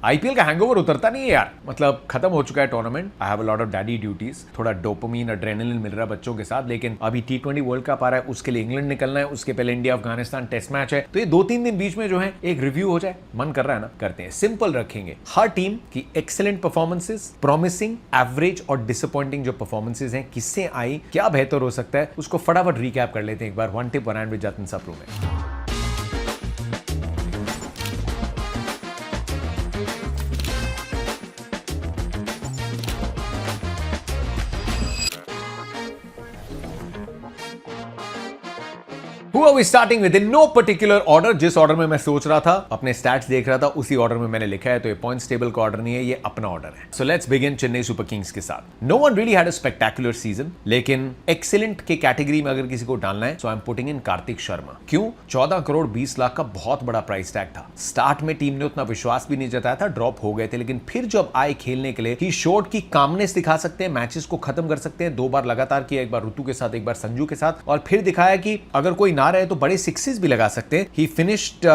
IPL का hangover उतरता नहीं है यार, मतलब खत्म हो चुका है tournament. I have a lot of daddy duties, थोड़ा डोपामिन एड्रेनलिन मिल रहा है बच्चों के साथ, लेकिन अभी T20 वर्ल्ड कप आ रहा है, उसके लिए इंग्लैंड निकलना है, उसके पहले इंडिया अफगानिस्तान टेस्ट मैच है, तो ये 2-3 दिन बीच में जो है एक रिव्यू हो जाए, मन कर रहा है ना, करते हैं। सिंपल रखेंगे हर टीम की एक्सीलेंट परफॉर्मेंसेस, प्रॉमिसिंग, एवरेज और डिसअपॉइंटिंग जो परफॉर्मेंसेस हैं, किससे आई, क्या बेहतर हो सकता है, उसको फटाफट रिकैप कर लेते हैं एक बार। One tip one hand with Jatin Sapru में। Who are we starting with? In no particular order, जिस ऑर्डर में मैं सोच रहा था, अपने स्टैट्स देख रहा था, उसी ऑर्डर में मैंने लिखा है, तो ये पॉइंट्स टेबल का ऑर्डर नहीं है, ये अपना ऑर्डर है। So let's begin Chennai Super Kings के साथ। No one really had a spectacular season, लेकिन एक्सीलेंट के कैटेगरी में अगर किसी को डालना है, so I am putting in Kartik Sharma. क्यों? 14 करोड़ 20 लाख का बहुत बड़ा प्राइस टैग था। स्टार्ट में टीम ने उतना विश्वास भी नहीं जताया था, ड्रॉप हो गए थे, लेकिन फिर जब आए खेलने के लिए, ही शोड की कामनेस दिखा सकते हैं, मैचेस को खत्म कर सकते हैं। 2 बार लगातार किया, एक बार ऋतु के साथ, एक बार संजू के साथ, और फिर दिखाया कि अगर कोई ना रहे तो बड़े सिक्सेस भी लगा सकते हैं। He finished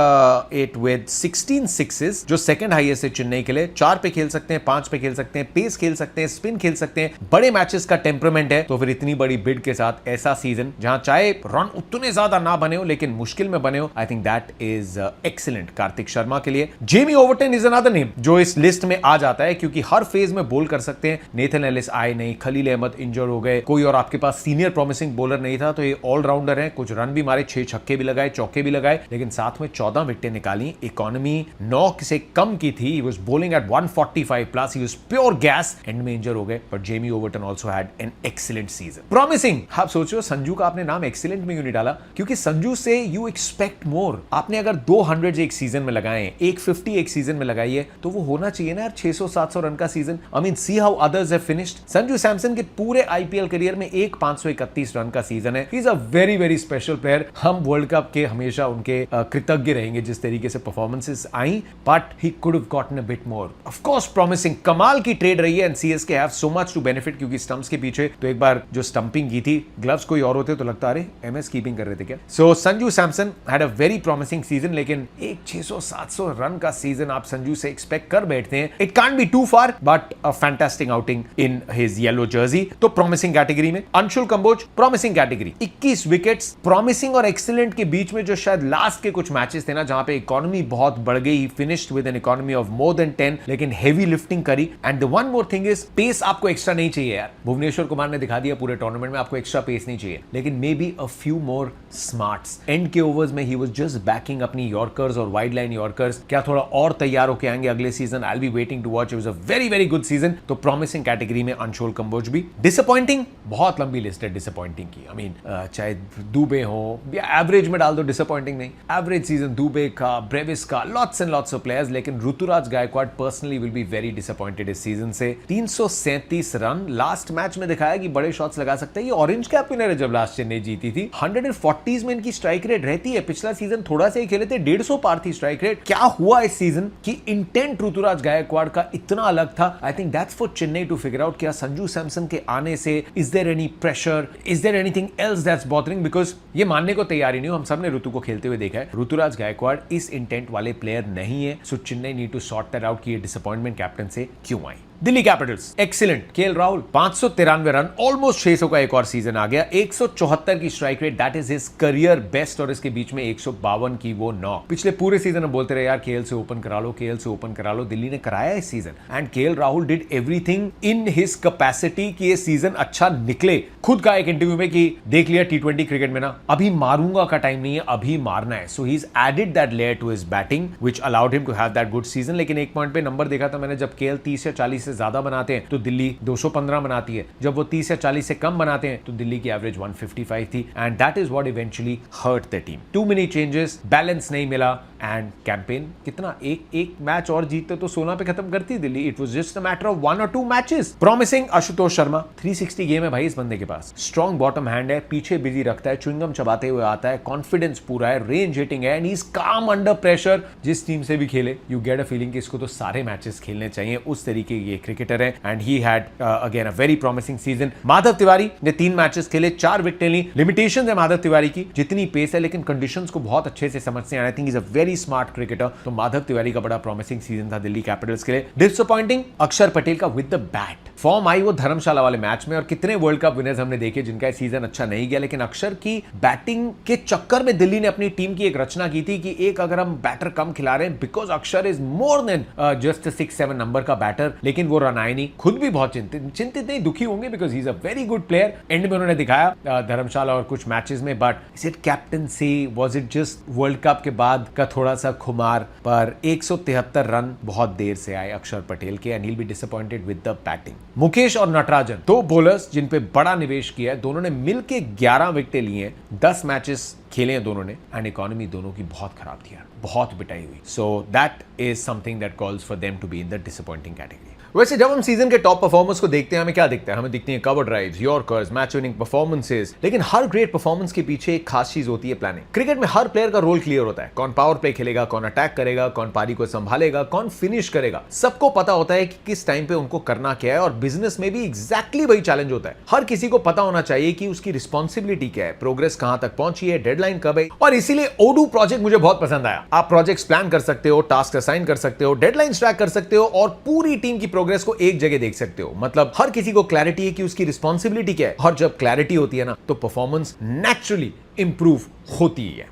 it with 16 sixes, जो सेकंड हाईएस्ट है चेन्नई के लिए। 4 पे खेल सकते हैं, 5 पे खेल सकते हैं, पेस खेल सकते हैं, स्पिन खेल सकते हैं, बड़े मैचेस का टेम्परामेंट है। तो फिर इतनी बड़ी बिड के साथ ऐसा सीजन जहां चाहे रन उतने ज्यादा ना बने हो, लेकिन मुश्किल में बने हो, I think that is excellent Kartik Sharma के लिए। Jamie Overton is another name जो इस लिस्ट में आ जाता है, क्योंकि हर फेज में बोल कर सकते हैं। नेथन एलिस आए नहीं, खलील अहमद इंजर हो गए, कोई और आपके पास सीनियर प्रॉमिसिंग बॉलर नहीं था, तो ये ऑलराउंडर है। कुछ रन भी मारे, 6 छक्के भी लगाए, चौके भी लगाए, लेकिन साथ में 14 विकेटें निकाली। इकोनॉमी 9 से कम की थी। He was bowling at 145 plus. He was pure gas. And में इंजर हो गए, but Jamie Overton also had an excellent season. Promising. आप सोच रहे हो संजू का आपने नाम एक्सीलेंट में क्यों नहीं डाला? क्योंकि संजू से you expect more. आपने अगर 200 एक सीजन में लगाए हैं, 150 एक सीजन में लगाई है, तो वो होना चाहिए ना यार 600-700 रन का season. I mean, see how others have finished. Sanju Samson के पूरे आईपीएल करियर में एक 531 रन का सीजन है। He is a very very special player. हम वर्ल्ड कप के हमेशा उनके कृतज्ञ रहेंगे जिस तरीके से परफॉर्मेंसेस आई, but he could have gotten a bit more. Of course promising, कमाल की ट्रेड रही है, and CSK have so much to benefit, क्योंकि स्टंप्स के पीछे तो एक बार जो स्टंपिंग की थी, ग्लव्स कोई और होते तो लगता अरे एमएस कीपिंग कर रहे थे क्या। So Sanju Samson had a very promising season, लेकिन एक 600-700 रन का सीजन आप संजू से एक्सपेक्ट कर बैठते हैं। It can't be too far, but a fantastic outing in his yellow jersey. तो प्रॉमिसिंग कैटेगरी में Anshul Kamboj, promising category, 21 wickets. Promising और एक्सीलेंट के बीच में जो शायद लास्ट के कुछ मैचेस थे ना, जहां पे इकोनॉमी बहुत बढ़ गई, finished with an economy of more than 10, लेकिन हेवी लिफ्टिंग करी। And the one more thing is, pace आपको एक्स्ट्रा नहीं चाहिए यार। भुवनेश्वर कुमार ने दिखा दिया पूरे टूर्नामेंट में, आपको एक्स्ट्रा पेस नहीं चाहिए, लेकिन maybe a few more smarts. End के ओवर्स में ही वाज जस्ट बैकिंग अपनी यॉर्कर्स और वाइड लाइन यॉर्कर्स। क्या थोड़ा और तैयार होके आएंगे अगले season? I will be waiting to watch. It was a very very good season. तो प्रॉमिसिंग कैटेगरी में अंशुल कंबोज भी। डिसअपॉइंटिंग, बहुत लंबी लिस्ट है डिसअपॉइंटिंग की। आई मीन चाहे दुबे हो या एवरेज में डाल दो, डिसअपॉइंटिंग नहीं, एवरेज सीजन दुबे का, ब्रेविस का, lots and lots of players. लेकिन Ruturaj Gaikwad personally will be very disappointed इस सीजन से। 337 रन लास्ट मैच में दिखाया कि बड़े शॉट्स लगा सकते हैं। ये ऑरेंज कैप विनर है जब लास्ट चेन्नई जीती थी। 140s में इनकी स्ट्राइक रेट रहती है। पिछला सीजन थोड़ा सा ही खेले थे, 150 पार थी स्ट्राइक रेट। क्या हुआ इस सीजन कि इंटेंट ऋतुराज गायकवाड़ का इतना अलग था? I think that's for Chennai to figure out. क्या संजू सैमसन के आने से is there any pressure, is there anything else that's bothering? Because ये मानने को तैयार ही नहीं हो, हम सबने ऋतु को खेलते हुए देखा है, ऋतुराज गायकवाड़ इस इंटेंट वाले प्लेयर नहीं है। So Chennai need to sort that out कि ये डिसअपॉइंटमेंट कैप्टन से क्यों आई। Delhi Capitals excellent, KL Rahul 593 runs, almost 600 का एक और सीजन आ गया। 174 की strike rate, that is his career best, और इसके बीच में 152 की वो नॉक। पिछले पूरे सीजन में बोलते रहे यार केएल से ओपन करा लो, केएल से ओपन करा लो। दिल्ली ने कराया इस season, and KL Rahul did everything in his capacity कि ये सीजन अच्छा निकले। खुद का एक इंटरव्यू में कि देख लिया T20 क्रिकेट में ना, अभी मारूंगा का टाइम नहीं है, अभी मारना है। So he is added that layer to his batting which allowed him to have that good season. लेकिन एक पॉइंट पे नंबर देखा था मैंने, जब केएल 30 या 40 से ज्यादा बनाते हैं तो दिल्ली 215 बनाती है, जब वो 30 या 40 से कम बनाते हैं तो दिल्ली की एवरेज 155 थी, and that is what eventually hurt the team. Too many changes, balance नहीं मिला, एंड कैंपेन कितना, एक मैच और जीतते तो 16 पे खत्म करती Delhi. It was just a matter of 1 or 2 matches. Promising Ashutosh Sharma, 360 game है भाई इस बंदे के पास, स्ट्रॉन्ग बॉटम हैंड है, पीछे बिजी रखता है, च्युइंगम चबाते हुए आता है, कॉन्फिडेंस पूरा है, रेंज हिटिंग है, एंड ही इज काम अंडर प्रेशर। जिस टीम से भी खेले यू गेट अ फीलिंग कि इसको तो सारे मैचेस खेलने चाहिए, उस तरीके की क्रिकेटर है and he had again a very promising season. Madhav Tiwari ने 3 मैचेस खेले, 4 विकेटें ली। लिमिटेशंस है माधव तिवारी की, जितनी पेस है लेकिन कंडीशंस को बहुत अच्छे से समझते हैं। I think is a very smart cricketer. तो माधव तिवारी का बड़ा प्रॉमिसिंग सीजन था दिल्ली कैपिटल्स के लिए। डिसअपॉइंटिंग अक्षर पटेल का with the bat. Form I वो धर्मशाला वाले मैच में, और कितने वर्ल्ड कप विनर्स हमने देखे जिनका सीजन अच्छा नहीं गया, लेकिन अक्षर की बैटिंग के चक्कर में दिल्ली ने अपनी टीम की एक रचना की थी कि एक अगर हम बैटर कम खिला रहे हैं, बिकॉज अक्षर is more than just 6-7 number का बैटर, लेकिन वो रन आए नहीं। खुद भी बहुत चिंतित नहीं, दुखी होंगे, because he is a very good player. And में उन्होंने दिखाया धर्मशाला और कुछ मैचेस में, but is it captaincy, was it just world cup के बाद का थोड़ा सा खुमार? पर 173 रन बहुत देर से आए अक्षर पटेल के, and he will be disappointed with the batting. Mukesh और नटराजन, 2 बॉलर्स जिन पे बड़ा निवेश किया है, दोनों ने मिलके 11 विकेटें ली हैं, 10 मैचेस खेले हैं दोनों ने, एंड इकोनॉमी दोनों की बहुत खराब थी यार, बहुत पिटाई हुई। So that is something that calls for them to be in the disappointing category. वैसे जब हम सीजन के टॉप परफॉर्मर्स को देखते हैं, हमें क्या दिखता है? हमें दिखती हैं cover drives, yorkers, match winning performances, लेकिन हर ग्रेट परफॉर्मेंस के पीछे एक खास चीज होती है, प्लानिंग। क्रिकेट में हर प्लेयर का रोल क्लियर होता है, कौन पावर प्ले खेलेगा, कौन अटैक करेगा, कौन पारी को संभालेगा, कौन फिनिश करेगा। सबको पता होता है कि किस टाइम पे उनको करना क्या है, और बिजनेस में भी एग्जैक्टली वही चैलेंज होता है। हर किसी को पता होना चाहिए कि उसकी रिस्पॉन्सिबिलिटी क्या है, प्रोग्रेस कहां तक पहुंची है, डेडलाइन कब है। और इसीलिए ओडू प्रोजेक्ट मुझे बहुत पसंद आया। आप प्रोजेक्ट्स प्लान कर सकते हो, टास्क असाइन कर सकते हो, डेडलाइन ट्रैक कर सकते हो, और पूरी टीम की प्रोग्रेस को एक जगह देख सकते हो। मतलब हर किसी को क्लैरिटी है कि उसकी रिस्पॉन्सिबिलिटी क्या है, और जब क्लैरिटी होती है ना, तो परफॉर्मेंस नेचुरली इंप्रूव होती है।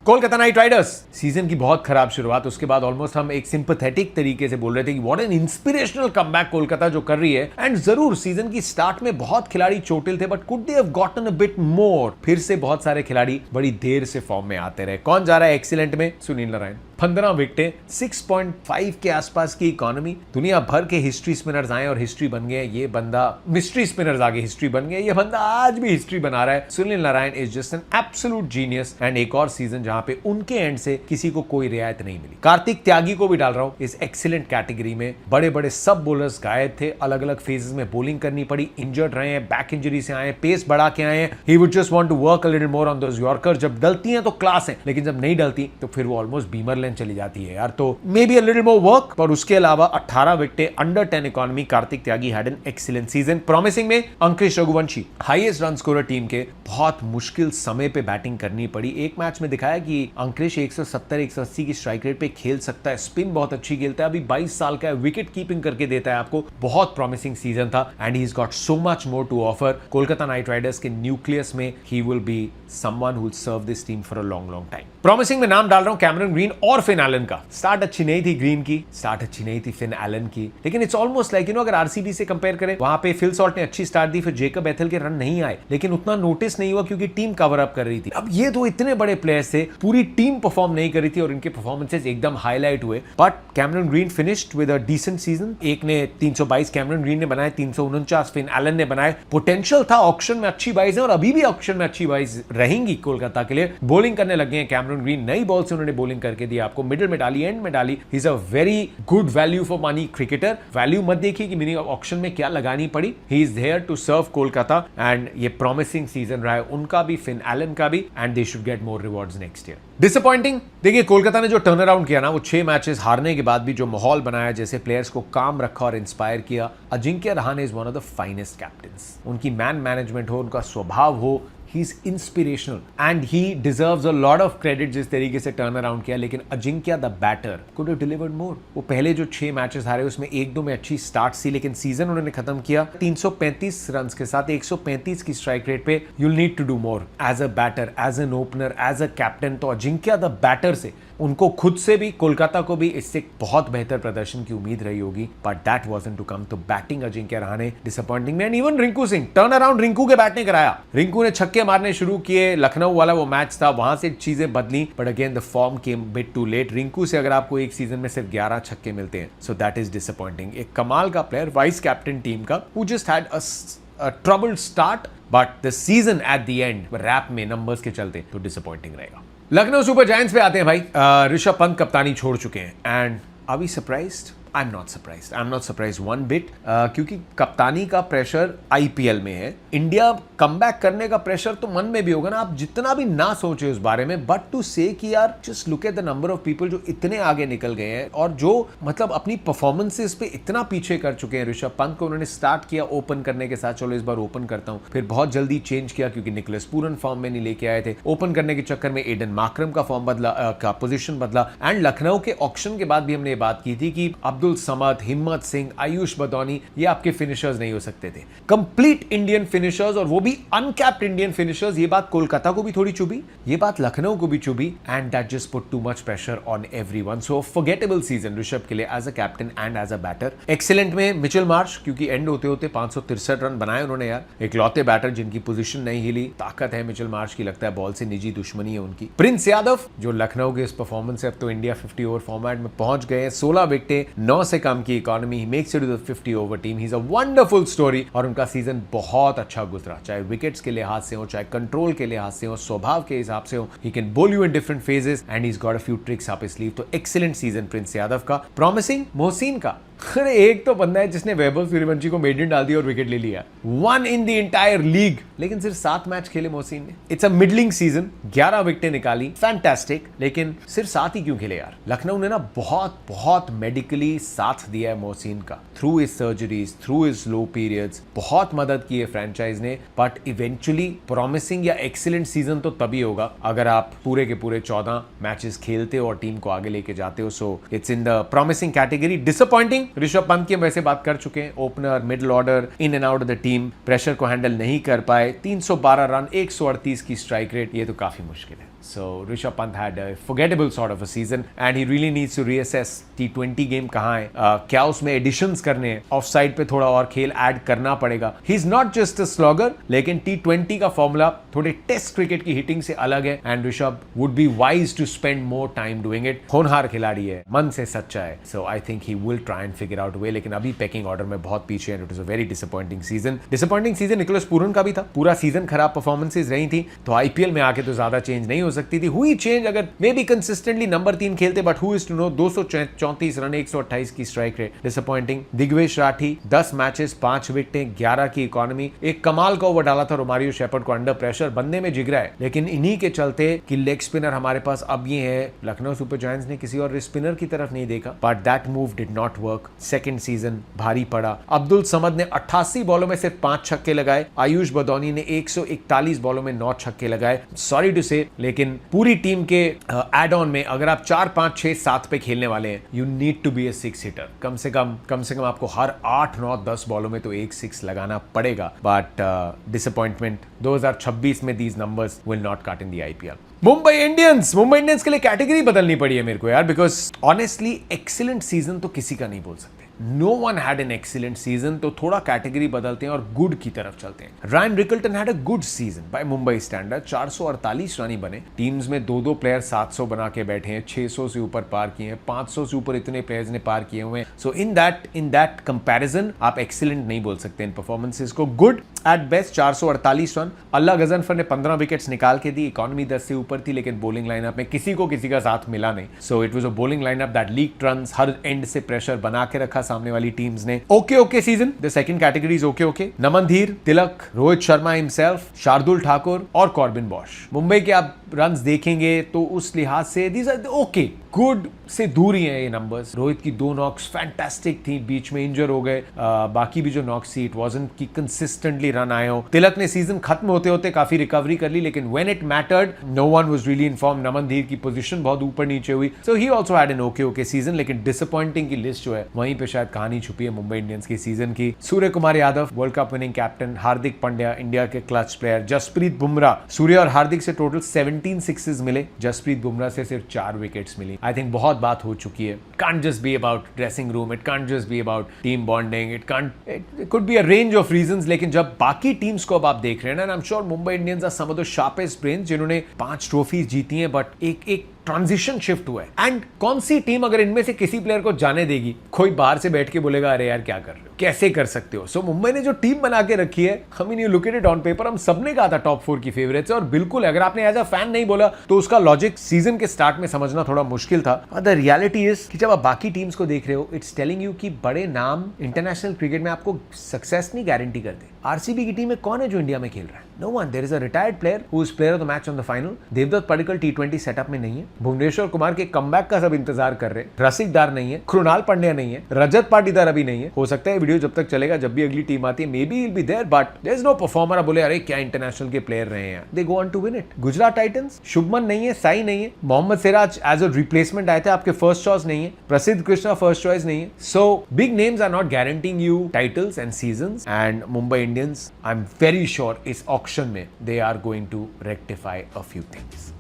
कोलकाता नाइट राइडर्स सीजन की बहुत खराब शुरुआत, उसके बाद ऑलमोस्ट हम एक सिंपैथेटिक तरीके से बोल रहे थे कि what an inspirational comeback Kolkata जो कर रही है। एंड जरूर सीजन की स्टार्ट में बहुत खिलाड़ी चोटिल थे, but could they have gotten a bit मोर। फिर से बहुत सारे खिलाड़ी बड़ी देर से फॉर्म में आते रहे। कौन जा रहा है एक्सीलेंट में? सुनील नारायण, 15 विकेटें, 6.5 के आसपास की इकोनॉमी। दुनिया भर के हिस्ट्री स्पिनर्स आए और हिस्ट्री बन गए। ये बंदा, मिस्ट्री स्पिनर्स आगे हिस्ट्री बन गए, ये बंदा आज भी हिस्ट्री बना रहा है। Sunil Narayan is just an absolute genius. And एक और सीजन जहां पे उनके एंड से किसी को कोई रियायत नहीं मिली। कार्तिक त्यागी को भी डाल रहा हूं इस एक्सीलेंट कैटेगरी में। बड़े बड़े सब बॉलर्स गायब थे, अलग अलग फेजेस में बॉलिंग करनी पड़ी, इंजर्ड रहे हैं, बैक इंजरी से आए, पेस बढ़ा के आए हैं। He would just want to work a little more on those yorker. जब डलती हैं तो क्लास है, लेकिन जब नहीं डलती तो फिर वो ऑलमोस्ट बीमर लेन चली जाती है यार। तो maybe a little more work, पर उसके अलावा 18 विकेटें, under 10 economy. Kartik Tyagi had an excellent season. Promising में Ankush Raghuvanshi, highest run scorer team के, बहुत मुश्किल समय पे बैटिंग करनी पड़ी। एक मैच में दिखाया कि अंकुश 170-180 की स्ट्राइक रेट पे खेल सकता है, स्पिन बहुत अच्छी खेलता है, अभी 22 साल का है, विकेट कीपिंग करके देता है आपको। बहुत प्रॉमिसिंग सीजन था, and he has got so much more to offer. Kolkata Knight Riders के न्यूक्लियस में he will be someone who will serve this team for a long long time. Promising में नाम डाल रहा हूं कैमरन ग्रीन और Finn Allen का। Start अच्छी नहीं थी ग्रीन की, स्टार्ट अच्छी नहीं थी फिन एलन की, लेकिन इट्स ऑलमोस्ट लाइक अगर आरसीबी से कंपेयर करें, वहां पे फिल सॉल्ट ने अच्छी स्टार्ट दी, फिर जेकब एथल के रन नहीं आए, लेकिन उतना नोटिस नहीं हुआ क्योंकि टीम कवर अप कर रही थी। अब ये दो इतने बड़े प्लेयर्स थे, पूरी टीम परफॉर्म नहीं कर रही थी और इनके परफॉर्मेंसेस एकदम हाईलाइट हुए। But Cameron Green finished with a decent season. एक ने 322 कैमरन ग्रीन ने बनाए, 349 फिन एलन ने बनाए। पोटेंशियल था, ऑक्शन में अच्छी बाइज है और अभी भी ऑक्शन में अच्छी बाइज रहेंगी कोलकाता के लिए। बॉलिंग करने लगे हैं कैमरन ग्रीन, नई बॉल से उन्होंने बॉलिंग करके दी आपको, मिडिल में डाली, एंड में डाली। He is a very good value for money cricketer. Value मत देखिए कि मिनी ऑक्शन में क्या लगानी पड़ी। He is there to serve Kolkata, and ये प्रॉमिसिंग सीजन रहा है उनका भी, फिन एलन का भी, and they should get more rewards next year. Disappointing, देखिए कोलकाता ने जो टर्न अराउंड किया ना, वो 6 मैचेस हारने के बाद भी जो माहौल बनाया, जैसे प्लेयर्स को काम रखा और इंस्पायर किया। Ajinkya Rahane is one of the finest captains. उनकी मैन मैनेजमेंट हो, उनका स्वभाव हो, he is inspirational and he deserves a lot of credit जिस तरीके से टर्न अराउंड किया। लेकिन Ajinkya the batter could have delivered more। वो पहले जो 6 मैचेस हारे उसमें 1-2 में अच्छी स्टार्ट थी, लेकिन सीजन उन्होंने खत्म किया 335 रन के साथ, 135 की स्ट्राइक रेट पे। you'll need to do more as a batter, as an opener, as a captain। तो अजिंक्य द बैटर से उनको खुद से भी, कोलकाता को भी इससे बहुत बेहतर प्रदर्शन की उम्मीद रही होगी, but that wasn't to come. तो बैटिंग अजिंक्य रहाणे डिसअपॉइंटिंग में, and even Rinku Singh, turn around Rinku के बैट ने कराया। रिंकू ने छक्के मारने शुरू किए, लखनऊ वाला वो मैच था, वहां से चीजें बदली, but again the form came bit too late. Rinku से अगर आपको एक सीजन में सिर्फ 11 छक्के मिलते हैं, सो दैट इज डिसअपॉइंटिंग। एक कमाल का प्लेयर, वाइस कैप्टन टीम का, who just had a troubled start, but the season at the end wrap में नंबर्स के चलते तो डिसअपॉइंटिंग रहेगा। लखनऊ सुपर जायंट्स पे आते हैं भाई। ऋषभ पंत कप्तानी छोड़ चुके हैं, and are we surprised? I am not surprise one bit, क्योंकि कप्तानी का प्रेशर आईपीएल में है, इंडिया कमबैक करने का प्रेशर तो मन में भी होगा ना, आप जितना भी ना सोचे उस बारे में, बट टू से कि यार just look at the number of people जो इतने आगे निकल गए हैं और जो मतलब अपनी परफॉर्मेंसेस पे इतना पीछे कर चुके हैं। ऋषभ पंत को उन्होंने स्टार्ट किया ओपन करने के साथ, चलो इस बार ओपन करता हूं, फिर बहुत जल्दी चेंज किया क्योंकि निकोलस पूरन फॉर्म में नहीं लेके आए थे, ओपन करने के चक्कर में एडन मार्करम का फॉर्म बदला, का पोजीशन बदला, एंड लखनऊ के ऑक्शन के बाद भी हमने ये बात की थी कि अब्दुल समद, हिम्मत सिंह, आयुष बदौनी ये आपके फिनिशर्स नहीं हो सकते थे, कंप्लीट इंडियन फिनिशर्स और वो भी अनकैप्ड इंडियन फिनिशर्स। ये बात कोलकाता को भी थोड़ी चुभी, ये बात लखनऊ को भी चुभी, and that just put too much pressure on everyone. So forgettable season Rishabh के लिए as a captain and as a batter. Excellent में मिचेल मार्श, क्योंकि एंड होते होते 563 रन बनाए उन्होंने यार, एक लौते बैटर जिनकी पोजीशन नहीं हिली, ताकत है मिचेल मार्श की, लगता है बॉल से निजी दुश्मनी है उनकी। प्रिंस यादव जो लखनऊ के इस परफॉर्मेंस से अब तो इंडिया 50 ओवर फॉर्मेट में पहुंच गए हैं, 16 विकेटें, 9 से कम की economy, he makes it to the 50 over team, he is a wonderful story. और उनका सीजन बहुत अच्छा गुजरा, चाहे विकेट्स के लिहाज से हो, चाहे कंट्रोल के लिहाज से हो, स्वभाव के हिसाब से हो, ही कैन बोल you in different phases and he has got a few tricks up his sleeve. तो एक्सीलेंट सीजन प्रिंस यादव का। प्रॉमिसिंग मोहसिन का, अरे एक तो बंदा है जिसने वैभव सूर्यवंशी को मेडन डाल दिया और विकेट ले लिया, one in the entire league, लेकिन सिर्फ 7 मैच खेले मोहसिन ने। इट्स अ मिडलिंग सीजन, 11 विकेटें निकाली, फैंटास्टिक, लेकिन सिर्फ 7 ही क्यों खेले यार? लखनऊ ने ना बहुत बहुत मेडिकली साथ दिया है मोहसिन का, through his surgeries, through his low periods, बहुत मदद की है फ्रेंचाइज ने। बट इवेंचुअली प्रॉमिसिंग या एक्सीलेंट सीजन तो तभी होगा अगर आप पूरे के पूरे 14 मैचेस खेलते हो और टीम को आगे लेके जाते हो। So it's in the promising category. Disappointing, Rishabh Pant की हम वैसे बात कर चुके हैं, opener, middle order, in and out of the team, pressure को हैंडल नहीं कर पाए, 312 रन, 138 की स्ट्राइक रेट, ये तो काफी मुश्किल है। So Rishabh Pant had a forgettable sort of a season and he really needs to reassess T20 game कहाँ है, क्या उसमें एडिशंस करने हैं, ऑफ साइड पे थोड़ा और खेल ऐड करना पड़ेगा। He is not just a slogger, लेकिन T20 का फॉर्मूला थोड़े टेस्ट क्रिकेट की हिटिंग से अलग है and Rishabh would be wise to spend more time doing it. होनहार खिलाड़ी है, मन से सच्चा है, so I think he will try and figure out way, लेकिन अभी पैकिंग ऑर्डर में बहुत पीछे है। It is a very disappointing season Nicholas Pooran का भी था, पूरा सीजन खराब परफॉर्मेंसेज रही थी, तो आईपीएल में आके तो ज्यादा चेंज नहीं हो सकती थी, हुई चेंज अगर मे बी कंसिस्टेंटली नंबर 3 खेलते, but who is to know. 234 run, 128 की strike rate, disappointing. Digvesh Rathi 10 matches, 5 विकेटें, 11 की इकोनॉमी, एक कमाल का ओवर डाला था रोमारियो शेपर्ड को अंडर प्रेशर, बंदे में जिगरा है, लेकिन इन्हीं के चलते कि लेग स्पिनर हमारे पास अब ये है, लखनऊ सुपर जायंट्स ने किसी और स्पिनर की तरफ नहीं देखा, but that move did not work. Second season भारी पड़ा। अब्दुल समद ने 88 बॉलों में सिर्फ 5 छक्के लगाए, आयुष बदौनी ने 141 बॉलों में 9 छक्के लगाए। सॉरी टू से, लेकिन पूरी टीम के एड ऑन में अगर आप 4, 5, 6, 7 पे खेलने वाले हैं, you need to be a 6 hitter. कम से कम आपको हर 8, 9, 10 बॉलों में तो एक 6 लगाना पड़ेगा। बट डिसअपॉइंटमेंट 2026 में these numbers will not cut in the IPL. Mumbai Indians के लिए कैटेगरी बदलनी पड़ी है मेरे को यार, बिकॉज ऑनेस्टली एक्सीलेंट सीजन तो किसी का नहीं बोल सकते। No one had an excellent season, तो थोड़ा कैटेगरी बदलते हैं और गुड की तरफ चलते हैं। Ryan Rickelton had a good season by Mumbai standard, 448 runs ही बने, टीम्स में 2 प्लेयर 700 बना के बैठे हैं, 600 से ऊपर पार किए हैं, 500 से ऊपर इतने प्लेयर्स ने पार किए हुए हैं। सो इन दैट कंपैरिजन आप एक्सीलेंट नहीं बोल सकते इन परफॉर्मेंसेस को, गुड एट बेस्ट। 448 रन, अल्लाह गजनफर ने 15 विकेट्स निकाल के दी, इकोनॉमी 10 से ऊपर थी, लेकिन बॉलिंग लाइनअप में किसी का साथ मिला नहीं। So it was a bowling lineup that leaked runs, हर एंड से प्रेशर बना के रखा सामने वाली टीम्स ने। Okay season, the second category is okay. Naman Dhir, Tilak, Rohit Sharma himself, Shardul Thakur और कॉर्बिन बॉश। मुंबई के आप रन्स देखेंगे तो उस लिहाज से दीज आर ओके, गुड से दूर ही है ये नंबर्स। रोहित की 2 नॉक्स फैंटास्टिक थी, बीच में इंजर हो गए, बाकी भी जो नॉक्स थी इट वाजंट कि कंसिस्टेंटली रन आए हो। तिलक ने सीजन खत्म होते होते काफी रिकवरी कर ली, लेकिन when it mattered no one was really in form. Naman Dhir की पोजीशन बहुत ऊपर नीचे हुई, so he also had an okay season, लेकिन डिसअपॉइंटिंग की लिस्ट जो है वहीं पे शायद कहानी छुपी है मुंबई इंडियंस की सीजन की। Suryakumar Yadav, World Cup winning captain, Hardik Pandya, India के क्लच प्लेयर, जसप्रीत बुमराह, सूर्य और हार्दिक से टोटल 17 सिक्सेस मिले, जसप्रीत बुमराह से सिर्फ 4 विकेट्स मिली। आई थिंक बहुत बात हो चुकी है। Can't just be about dressing room, it can't just be about team bonding, it could be a range of reasons, लेकिन जब बाकी टीम्स को अब आप देख रहे हैं ना, I'm sure Mumbai Indians are some of the sharpest brains जिन्होंने 5 ट्रॉफीज जीती हैं, बट एक ट्रांजिशन शिफ्ट हुआ है। एंड कौन सी टीम अगर इनमें से किसी प्लेयर को जाने देगी, कोई बाहर से बैठ के बोलेगा अरे यार क्या कर रहे हो, कैसे कर सकते हो। सो मुंबई ने जो टीम बना के रखी है, I mean you look at it on paper, हम सबने कहा था टॉप 4 की फेवरेट्स है, और बिल्कुल अगर आपने एज अ फैन नहीं बोला तो उसका लॉजिक सीजन के स्टार्ट में समझना थोड़ा मुश्किल था। द रियलिटी इज कि जब आप बाकी टीम्स को देख रहे हो, इट्स टेलिंग यू कि बड़े नाम इंटरनेशनल क्रिकेट में आपको सक्सेस नहीं गारंटी करते। आरसीबी की टीम में कौन है जो इंडिया में खेल रहा है? No one. There is a retired player who is player of the match on the final. Devdutt Padikkal T20 setup में नहीं है। भुवनेश्वर कुमार के कमबैक का सब इंतजार कर रहे हैं। रसिक दार नहीं है, कृणाल पांड्या नहीं है, रजत पाटीदार अभी नहीं है। हो सकता है वीडियो जब तक चलेगा, जब भी अगली टीम आती है may be will be there, but there is no performer. आप बोले अरे क्या इंटरनेशनल के प्लेयर रहे हैं, they go on to win it. Gujarat Titans, Shubman नहीं है, साई नहीं है, Mohammed Siraj as a replacement आए थे, आपके फर्स्ट चॉइस नहीं है, प्रसिद्ध कृष्णा फर्स्ट चॉइस नहीं है। So big names are not guaranteeing you titles and seasons, and Mumbai Indians I am very sure इस ऑक्शन में they are going to rectify a few things.